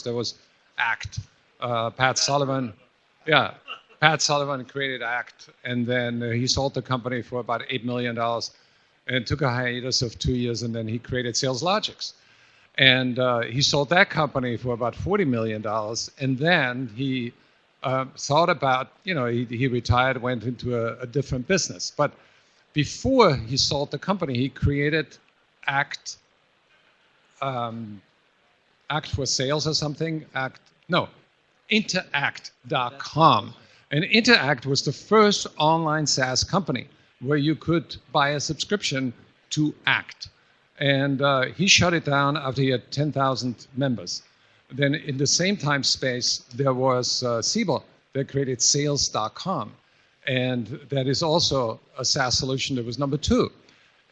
There was ACT. Pat Sullivan, yeah, Pat Sullivan created ACT, and then he sold the company for about $8 million and took a hiatus of 2 years, and then he created Sales Logics. And he sold that company for about $40 million, and then he thought about, he retired, went into a different business. But before he sold the company, he created ACT, ACT for Sales or something. Interact.com. And Interact was the first online SaaS company where you could buy a subscription to ACT. And he shut it down after he had 10,000 members. Then in the same time space, there was Siebel that created sales.com. And that is also a SaaS solution that was number 2.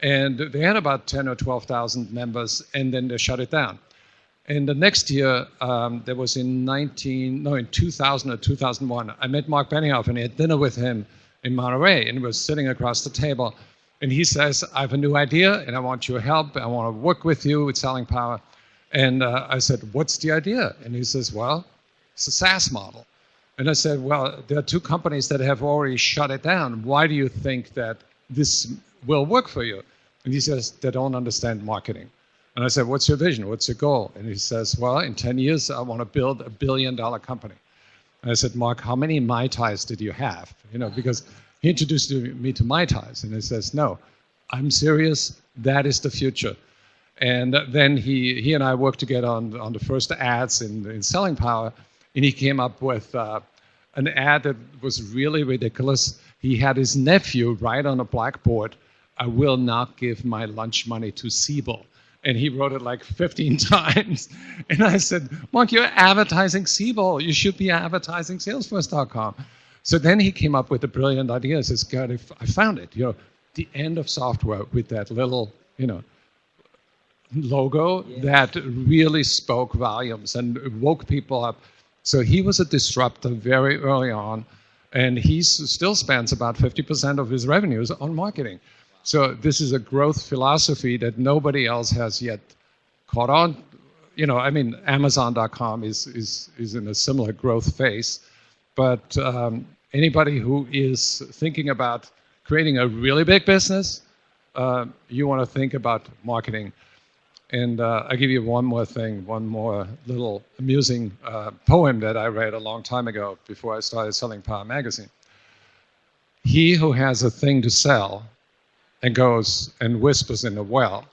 And they had about 10 or 12,000 members, and then they shut it down. And the next year, that was in 2000 or 2001, I met Mark Benioff and I had dinner with him in Monterey, and we were sitting across the table. And he says, I have a new idea, and I want your help. I want to work with you with selling power. And I said, what's the idea? And he says, well, it's a SaaS model. And I said, well, there are 2 companies that have already shut it down. Why do you think that this will work for you? And he says, they don't understand marketing. And I said, what's your vision? What's your goal? And he says, well, in 10 years, I want to build $1 billion company. And I said, Mark, how many Mai Tais did you have? Because he introduced me to Mai Tais. And he says, no, I'm serious. That is the future. And then he and I worked together on the first ads in Selling Power. And he came up with an ad that was really ridiculous. He had his nephew write on a blackboard, I will not give my lunch money to Siebel. And he wrote it like 15 times. And I said, Mark, you're advertising Siebel. You should be advertising Salesforce.com. So then he came up with a brilliant idea. He says, God, I found it. The end of software with that little, logo that really spoke volumes and woke people up. So he was a disruptor very early on. And he still spends about 50% of his revenues on marketing. So this is a growth philosophy that nobody else has yet caught on. Amazon.com is in a similar growth phase. But anybody who is thinking about creating a really big business, you want to think about marketing. And I'll give you one more little amusing poem that I read a long time ago before I started Selling Power magazine. He who has a thing to sell and goes and whispers in a well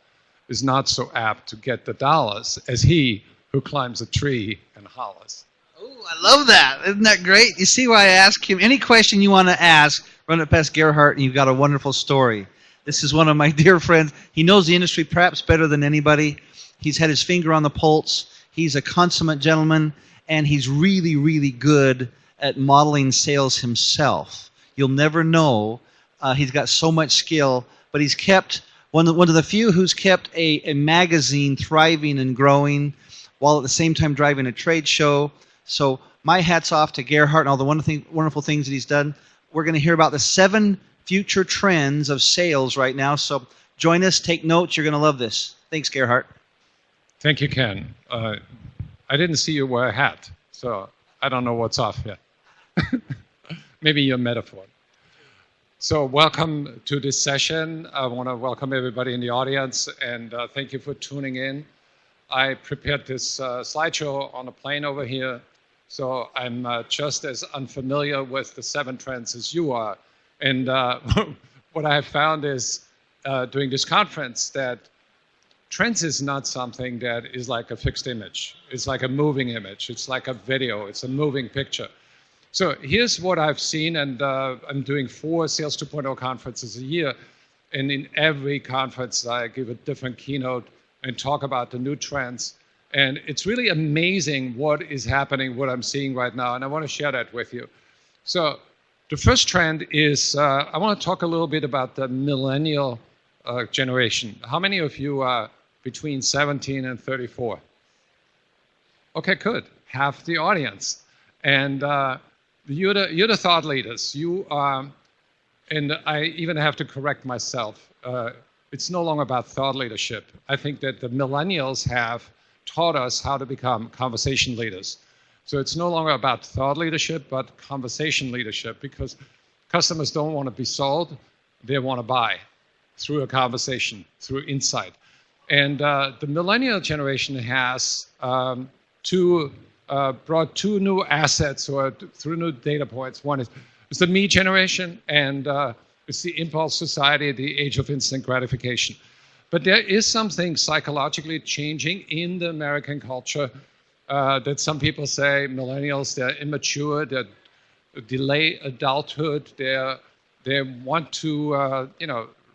is not so apt to get the dollars as he who climbs a tree and hollers. Oh, I love that. Isn't that great? You see why I ask him? Any question you want to ask, run it past Gerhard, and you've got a wonderful story. This is one of my dear friends. He knows the industry perhaps better than anybody. He's had his finger on the pulse. He's a consummate gentleman, and he's really, really good at modeling sales himself. You'll never know. He's got so much skill, but he's kept one of the few who's kept a magazine thriving and growing while at the same time driving a trade show. So my hat's off to Gerhard and all the wonderful things that he's done. We're going to hear about the 7 future trends of sales right now. So join us, take notes. You're going to love this. Thanks, Gerhard. Thank you, Ken. I didn't see you wear a hat, so I don't know what's off yet. Maybe your metaphor. So welcome to this session. I want to welcome everybody in the audience, and thank you for tuning in. I prepared this slideshow on a plane over here, so I'm just as unfamiliar with the 7 trends as you are. And what I have found is during this conference that trends is not something that is like a fixed image. It's like a moving image. It's like a video. It's a moving picture. So here's what I've seen, and I'm doing 4 Sales 2.0 conferences a year. And in every conference, I give a different keynote and talk about the new trends. And it's really amazing what is happening, what I'm seeing right now. And I want to share that with you. So the first trend is, I want to talk a little bit about the millennial generation. How many of you are between 17 and 34? Okay, good. Half the audience. And you're the thought leaders. You are, and I even have to correct myself. It's no longer about thought leadership. I think that the millennials have taught us how to become conversation leaders. So it's no longer about thought leadership, but conversation leadership, because customers don't want to be sold, they want to buy through a conversation, through insight. And the millennial generation has brought two new assets or through new data points. One is it's the me generation, and it's the impulse society, the age of instant gratification. But there is something psychologically changing in the American culture that some people say millennials, they're immature, they delay adulthood, they want to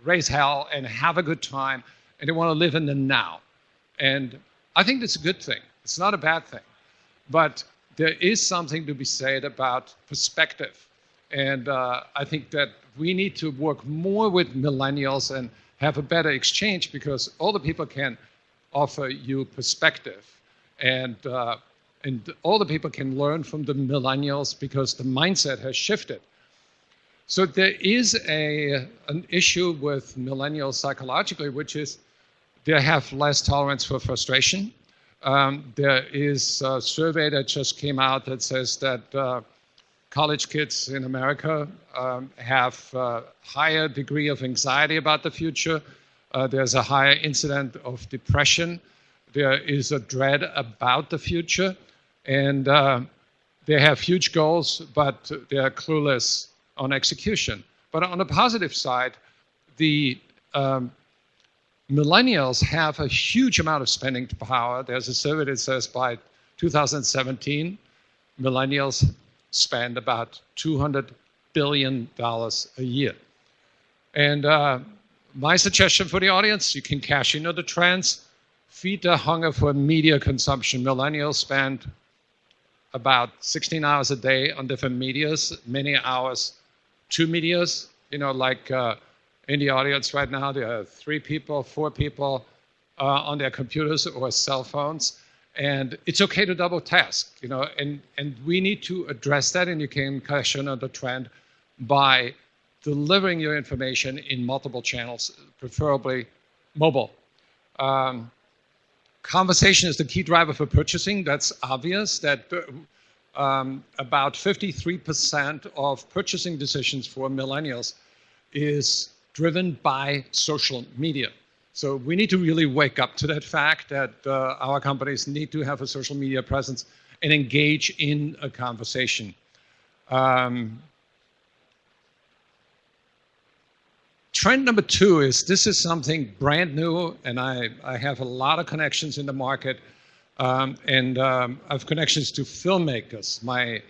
raise hell and have a good time, and they want to live in the now. And I think that's a good thing. It's not a bad thing. But there is something to be said about perspective. And I think that we need to work more with millennials and have a better exchange, because older people can offer you perspective. And older people can learn from the millennials because the mindset has shifted. So there is an issue with millennials psychologically, which is they have less tolerance for frustration. There is a survey that just came out that says that college kids in America have a higher degree of anxiety about the future. There's a higher incidence of depression. There is a dread about the future. And they have huge goals, but they are clueless on execution. But on the positive side, the millennials have a huge amount of spending power. There's a survey that says by 2017, millennials spend about $200 billion a year. And my suggestion for the audience, you can cash into the trends, feed the hunger for media consumption. Millennials spend about 16 hours a day on different medias, many hours to medias. Like in the audience right now, there are 3 people, 4 people on their computers or cell phones. And it's okay to double task, and we need to address that, and you can cash in on the trend by delivering your information in multiple channels, preferably mobile. Conversation is the key driver for purchasing. That's obvious that about 53% of purchasing decisions for millennials is driven by social media. So we need to really wake up to that fact that our companies need to have a social media presence and engage in a conversation. Trend number 2 is, this is something brand new, and I have a lot of connections in the market, and I have connections to filmmakers. My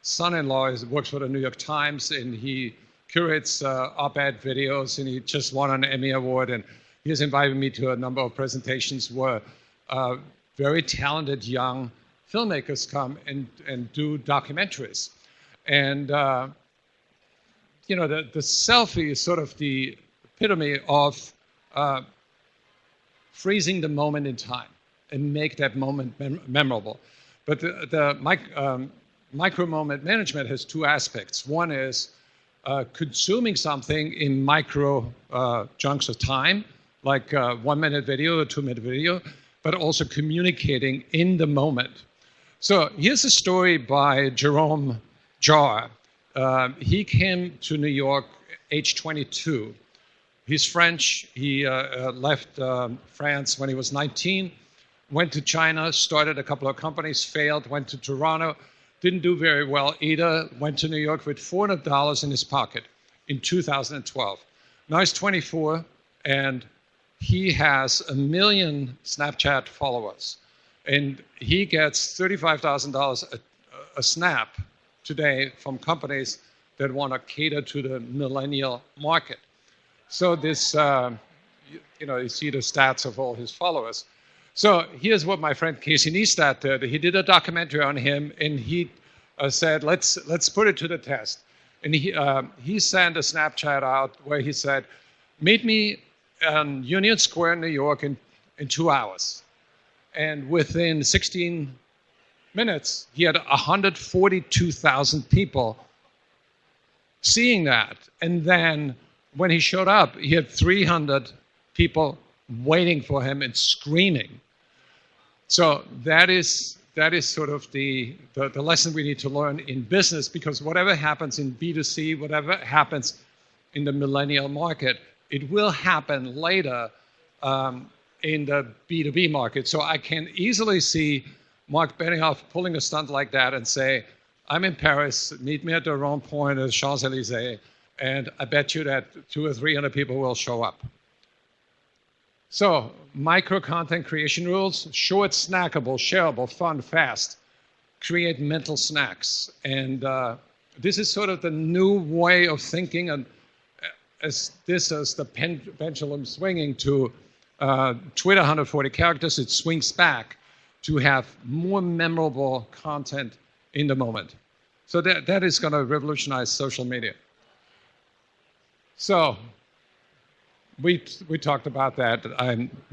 son-in-law works for the New York Times, and he curates op-ed videos, and he just won an Emmy Award, and he has invited me to a number of presentations where very talented young filmmakers come and do documentaries. And the selfie is sort of the epitome of freezing the moment in time and make that moment memorable. But the micro-moment management has 2 aspects. One is consuming something in micro chunks of time, like a 1-minute video or 2-minute video, but also communicating in the moment. So here's a story by Jerome, Jarre. He came to New York age 22. He's French. He left France when he was 19, went to China, started a couple of companies, failed, went to Toronto, didn't do very well either, went to New York with $400 in his pocket in 2012. Now he's 24, and he has 1 million Snapchat followers. And he gets $35,000 a snap today from companies that want to cater to the millennial market. So this, you see the stats of all his followers. So here's what my friend Casey Neistat did. He did a documentary on him, and he said, let's put it to the test. And he sent a Snapchat out where he said, meet me on Union Square in New York in 2 hours. And within 16 minutes, he had 142,000 people seeing that. And then when he showed up, he had 300 people waiting for him and screaming. So that is sort of the lesson we need to learn in business, because whatever happens in B2C, whatever happens in the millennial market, it will happen later in the B2B market. So I can easily see Mark Benioff pulling a stunt like that and say, I'm in Paris, meet me at the Rond Point at the Champs-Élysées, and I bet you that 200 or 300 people will show up. So, micro content creation rules: short, snackable, shareable, fun, fast. Create mental snacks. And this is sort of the new way of thinking, and as the pendulum swinging to Twitter 140 characters, it swings back to have more memorable content in the moment. So that is going to revolutionize social media. So we talked about that.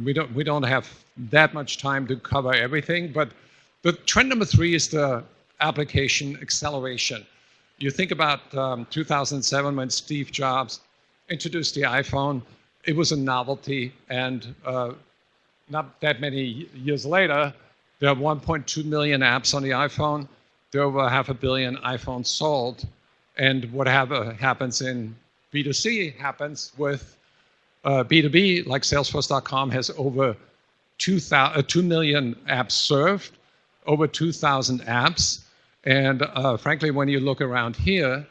We don't have that much time to cover everything, but the trend number 3 is the application acceleration. You think about 2007 when Steve Jobs introduced the iPhone. It was a novelty, and not that many years later, there are 1.2 million apps on the iPhone. There are over 500 million iPhones sold, and what happens in B2C happens with B2B, like Salesforce.com has over 2 million apps served, over 2,000 apps. And frankly, when you look around here,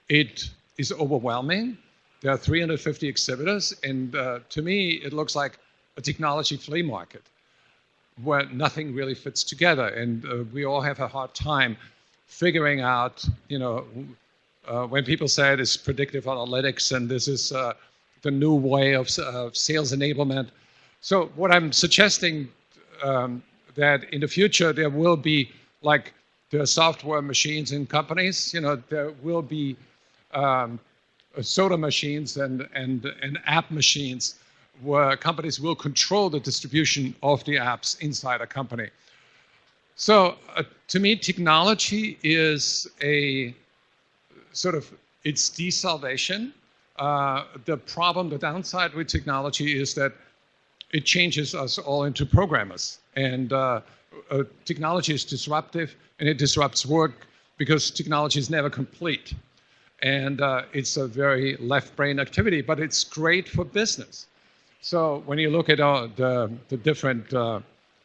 it is overwhelming. There are 350 exhibitors, and to me, it looks like a technology flea market where nothing really fits together. And we all have a hard time figuring out, when people say it's predictive analytics and this is the new way of sales enablement. So what I'm suggesting that in the future there will be, like, there are software machines in companies. There will be soda machines and app machines where companies will control the distribution of the apps inside a company. So to me, technology is a sort of, it's desalvation. The downside with technology is that it changes us all into programmers. And technology is disruptive, and it disrupts work because technology is never complete. And it's a very left-brain activity, but it's great for business. So when you look at the different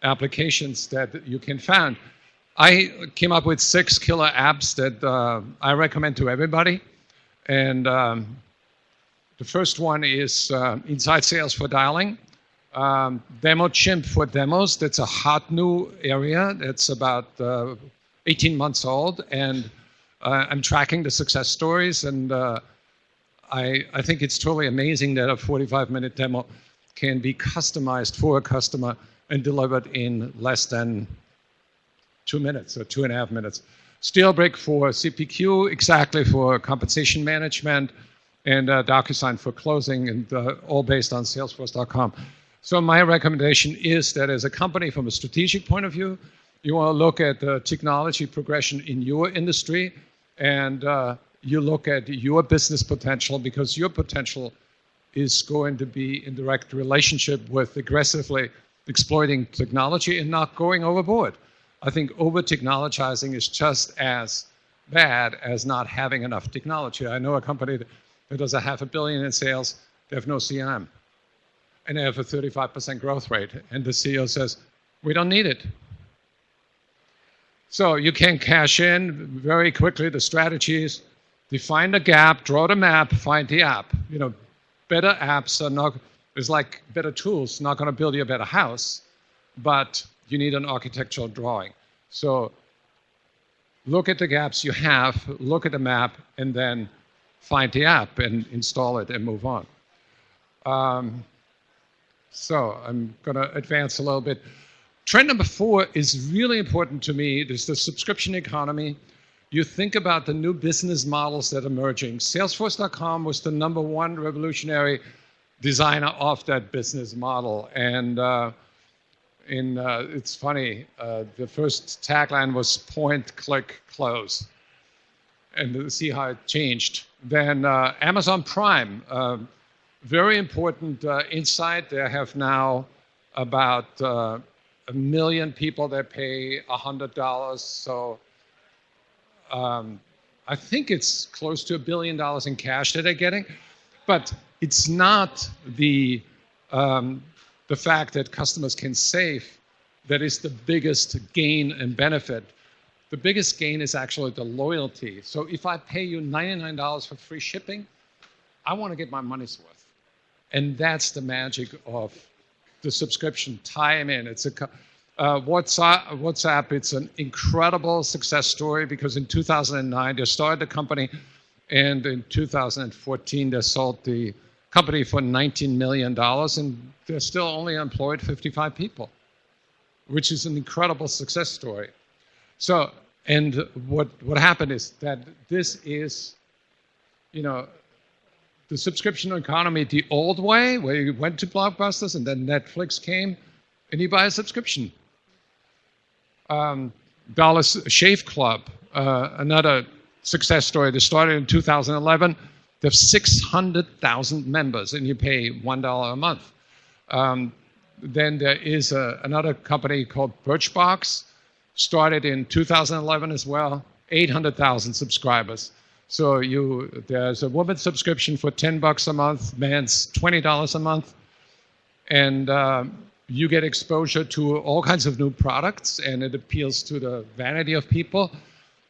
applications that you can find, I came up with 6 killer apps that I recommend to everybody. And the first one is Inside Sales for dialing. Demo Chimp for demos. That's a hot new area. That's about 18 months old. And I'm tracking the success stories. And I think it's totally amazing that a 45-minute demo can be customized for a customer and delivered in less than 2 minutes or 2.5 minutes. Steelbrick for CPQ, exactly for compensation management, and DocuSign for closing, and all based on Salesforce.com. So my recommendation is that as a company, from a strategic point of view, you want to look at the technology progression in your industry, and you look at your business potential, because your potential is going to be in direct relationship with aggressively exploiting technology and not going overboard. I think over-technologizing is just as bad as not having enough technology. I know a company that does $500 million in sales. They have no CRM, and they have a 35% growth rate. And the CEO says, we don't need it. So you can cash in very quickly. The strategy is define the gap, draw the map, find the app. Better apps are not, it's like better tools, not going to build you a better house, but you need an architectural drawing. So look at the gaps you have, look at the map, and then find the app and install it and move on. So I'm going to advance a little bit. Trend number 4 is really important to me. There's the subscription economy. You think about the new business models that are emerging. Salesforce.com was the #1 revolutionary designer of that business model. And it's funny, the first tagline was point, click, close. And see how it changed. Then Amazon Prime, very important insight. They have now about 1 million people that pay $100. So I think it's close to $1 billion in cash that they're getting. But it's not the fact that customers can save that is the biggest gain and benefit. The biggest gain is actually the loyalty. So if I pay you $99 for free shipping, I want to get my money's worth. And that's the magic of the subscription. Tie them in. It's a WhatsApp. It's an incredible success story because in 2009 they started the company, and in 2014 they sold the company for $19 million, and they're still only employed 55 people, which is an incredible success story. So, and what happened is that this is, the subscription economy the old way, where you went to Blockbusters and then Netflix came and you buy a subscription. Dallas Shave Club, another success story. They started in 2011. They have 600,000 members and you pay $1 a month. Then there is another company called Birchbox, started in 2011 as well, 800,000 subscribers. So there's a woman's subscription for $10 a month, man's $20 a month, and you get exposure to all kinds of new products, and it appeals to the vanity of people.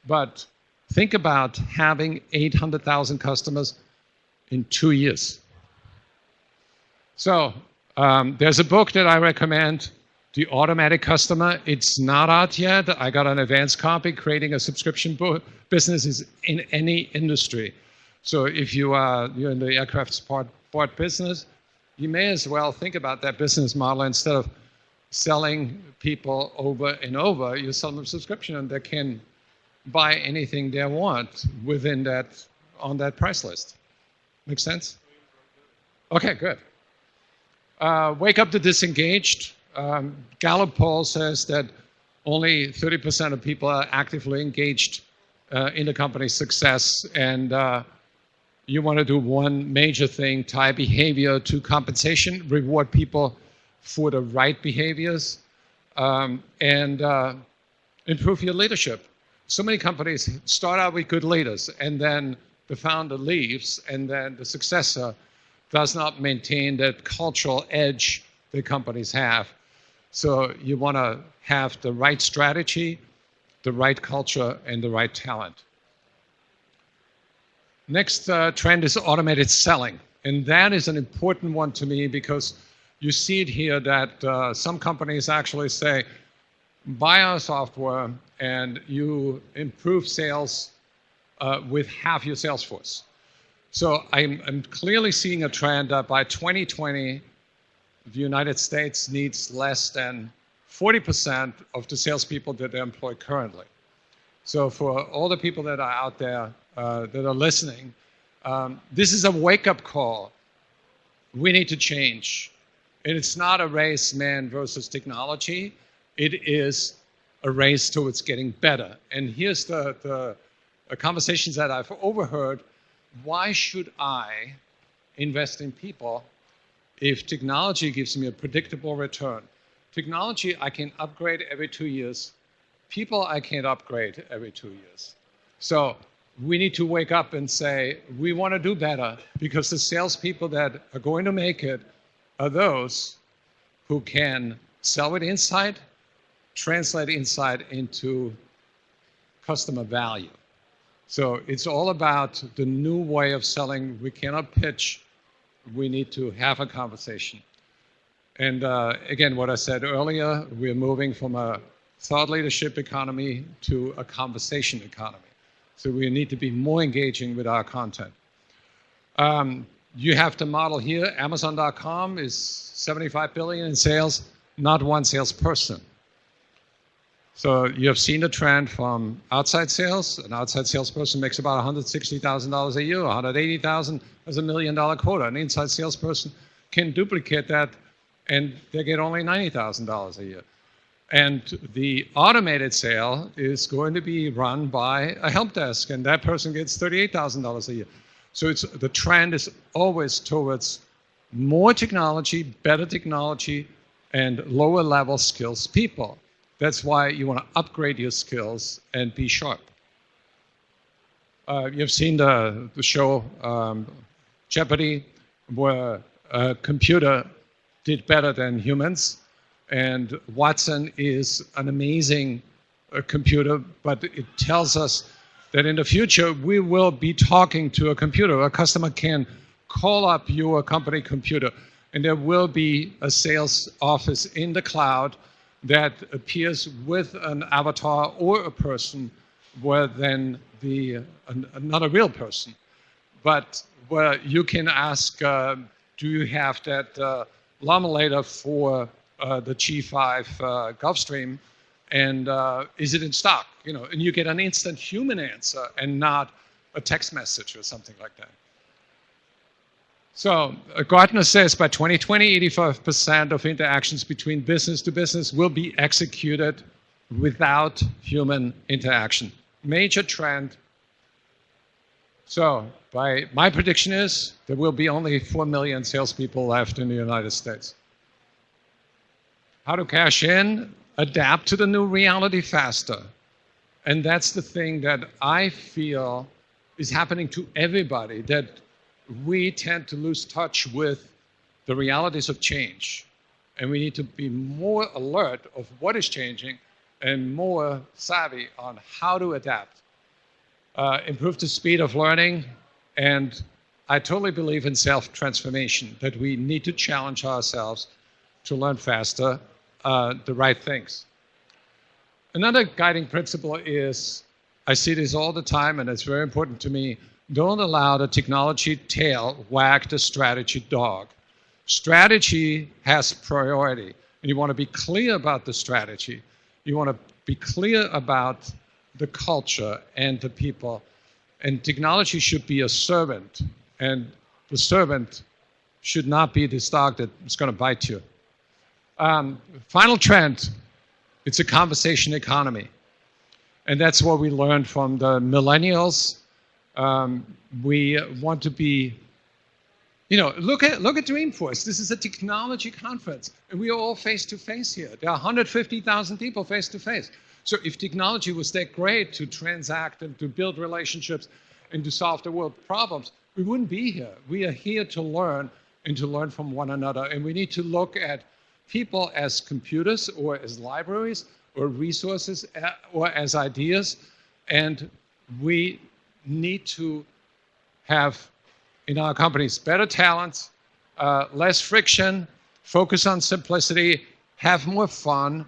But think about having 800,000 customers in 2 years. So there's a book that I recommend, The Automatic Customer. It's not out yet. I got an advanced copy. Creating a subscription business is in any industry. So if you're in the aircraft part business, you may as well think about that business model. Instead of selling people over and over, you sell them a subscription and they can buy anything they want within on that price list. Make sense? Okay, good. Wake up the disengaged. Gallup poll says that only 30% of people are actively engaged in the company's success, and you want to do one major thing: tie behavior to compensation, reward people for the right behaviors, and improve your leadership. So many companies start out with good leaders, and then the founder leaves, and then the successor does not maintain that cultural edge that companies have. So you want to have the right strategy, the right culture, and the right talent. Next trend is automated selling. And that is an important one to me because you see it here that some companies actually say, buy our software and you improve sales with half your sales force. So I'm clearly seeing a trend that by 2020, the United States needs less than 40% of the salespeople that they employ currently. So for all the people that are out there that are listening, this is a wake-up call. We need to change. And it's not a race, man versus technology. It is a race towards getting better. And here's the conversations that I've overheard. Why should I invest in people if technology gives me a predictable return? Technology I can upgrade every 2 years. People I can't upgrade every 2 years. So we need to wake up and say, we want to do better, because the salespeople that are going to make it are those who can sell with insight, translate insight into customer value. So it's all about the new way of selling. We cannot pitch. We need to have a conversation. And again, what I said earlier, we're moving from a thought leadership economy to a conversation economy. So we need to be more engaging with our content. You have the model here. Amazon.com is $75 billion in sales, not one salesperson. So you have seen the trend from outside sales. An outside salesperson makes about $160,000 a year, $180,000 as $1 million quota. An inside salesperson can duplicate that, and they get only $90,000 a year. And the automated sale is going to be run by a help desk, and that person gets $38,000 a year. So the trend is always towards more technology, better technology, and lower level skills people. That's why you want to upgrade your skills and be sharp. You've seen the show Jeopardy, where a computer did better than humans. And Watson is an amazing computer, but it tells us that in the future we will be talking to a computer. A customer can call up your company computer, and there will be a sales office in the cloud that appears with an avatar or a person, where then not a real person, but where you can ask, do you have that laminator for the G5 Gulfstream, and is it in stock? You know, and you get an instant human answer and not a text message or something like that. So Gartner says by 2020, 85% of interactions between business to business will be executed without human interaction. Major trend. So my prediction is there will be only 4 million salespeople left in the United States. How to cash in? Adapt to the new reality faster. And that's the thing that I feel is happening to everybody, that we tend to lose touch with the realities of change. And we need to be more alert of what is changing and more savvy on how to adapt. Improve the speed of learning. And I totally believe in self-transformation, that we need to challenge ourselves to learn faster the right things. Another guiding principle is, I see this all the time and it's very important to me, don't allow the technology tail wag the strategy dog. Strategy has priority, and you want to be clear about the strategy. You want to be clear about the culture and the people. And technology should be a servant, and the servant should not be this dog that's going to bite you. Final trend, it's a conversation economy. And that's what we learned from the millennials. We want to be, look at Dreamforce. This is a technology conference, and we are all face-to-face here. There are 150,000 people face-to-face. So if technology was that great to transact and to build relationships and to solve the world problems, we wouldn't be here. We are here to learn and to learn from one another. And we need to look at people as computers or as libraries or resources or as ideas. And we need to have in our companies better talent, less friction, focus on simplicity, have more fun,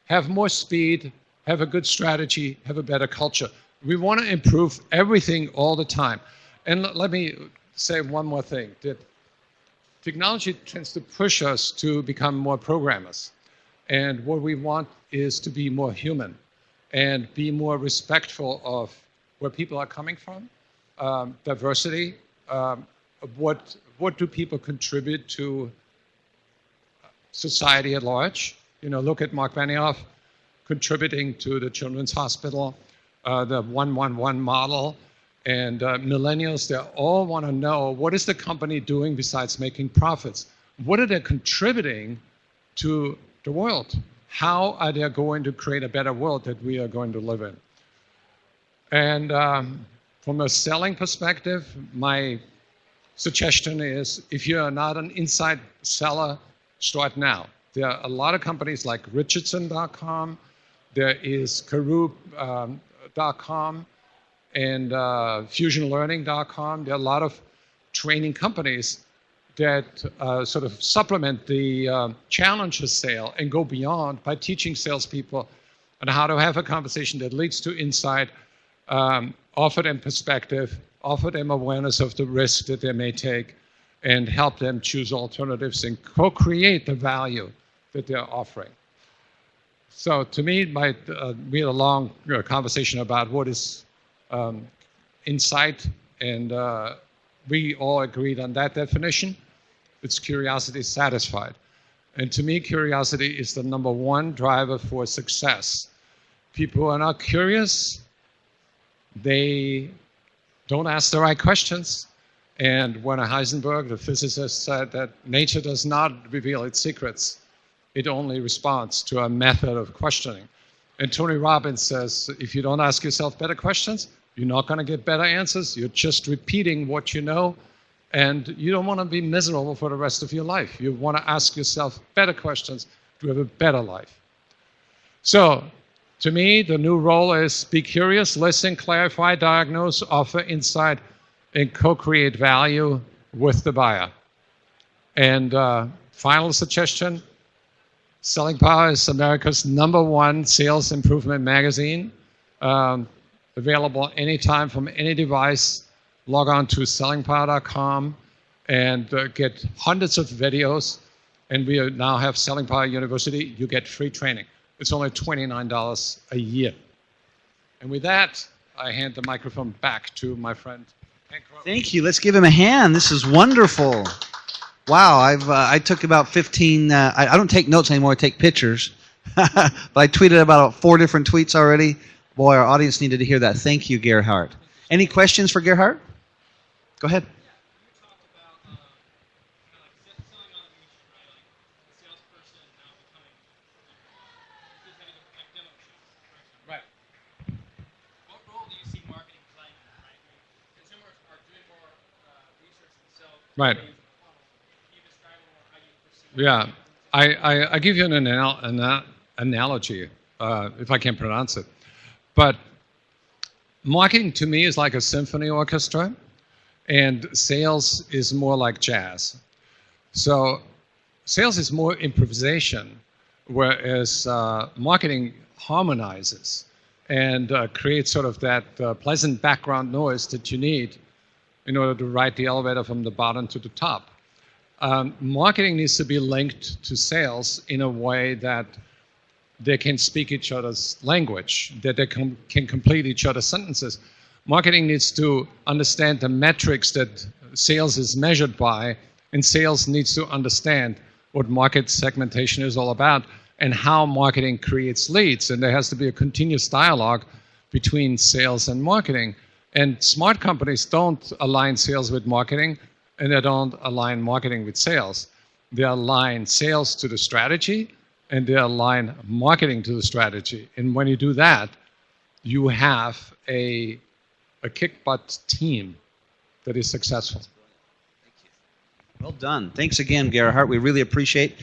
have more speed, have a good strategy, have a better culture. We want to improve everything all the time. And let me say one more thing, that technology tends to push us to become more programmers. And what we want is to be more human and be more respectful of where people are coming from, diversity, what do people contribute to society at large. Look at Mark Benioff contributing to the Children's Hospital, the 1-1-1 model, and millennials, they all want to know, what is the company doing besides making profits? What are they contributing to the world? How are they going to create a better world that we are going to live in? And from a selling perspective, my suggestion is, if you are not an inside seller, start now. There are a lot of companies like Richardson.com, there is Karoo.com, and FusionLearning.com. There are a lot of training companies that sort of supplement the challenger sale and go beyond by teaching salespeople on how to have a conversation that leads to insight, offer them perspective, offer them awareness of the risk that they may take, and help them choose alternatives and co-create the value that they're offering. So to me, we had a long conversation about what is insight, and we all agreed on that definition. It's curiosity satisfied. And to me, curiosity is the number one driver for success. People who are not curious, they don't ask the right questions. And Werner Heisenberg, the physicist, said that nature does not reveal its secrets. It only responds to a method of questioning. And Tony Robbins says, if you don't ask yourself better questions, you're not going to get better answers. You're just repeating what you know, and you don't want to be miserable for the rest of your life. You want to ask yourself better questions to have a better life. So, to me, the new role is be curious, listen, clarify, diagnose, offer insight, and co-create value with the buyer. And final suggestion, Selling Power is America's #1 sales improvement magazine. Available anytime from any device. Log on to sellingpower.com and get hundreds of videos. And we now have Selling Power University. You get free training. It's only $29 a year. And with that, I hand the microphone back to my friend Hank. Thank you. Let's give him a hand. This is wonderful. Wow, I took about 15. I don't take notes anymore. I take pictures. But I tweeted about 4 different tweets already. Boy, our audience needed to hear that. Thank you, Gerhard. Any questions for Gerhard? Go ahead. Right. What role do you see marketing playing in that, right? Consumers are doing more research themselves. Right. Can you describe more how you perceive Yeah. I give you an analogy, if I can pronounce it. But marketing to me is like a symphony orchestra, and sales is more like jazz. So sales is more improvisation, whereas marketing harmonizes and creates sort of that pleasant background noise that you need in order to ride the elevator from the bottom to the top. Marketing needs to be linked to sales in a way that they can speak each other's language, that they can complete each other's sentences. Marketing needs to understand the metrics that sales is measured by, and sales needs to understand what market segmentation is all about and how marketing creates leads. And there has to be a continuous dialogue between sales and marketing. And smart companies don't align sales with marketing, and they don't align marketing with sales. They align sales to the strategy, and they align marketing to the strategy. And when you do that, you have a kick-butt team that is successful. Well done. Thanks again, Gerhard. We really appreciate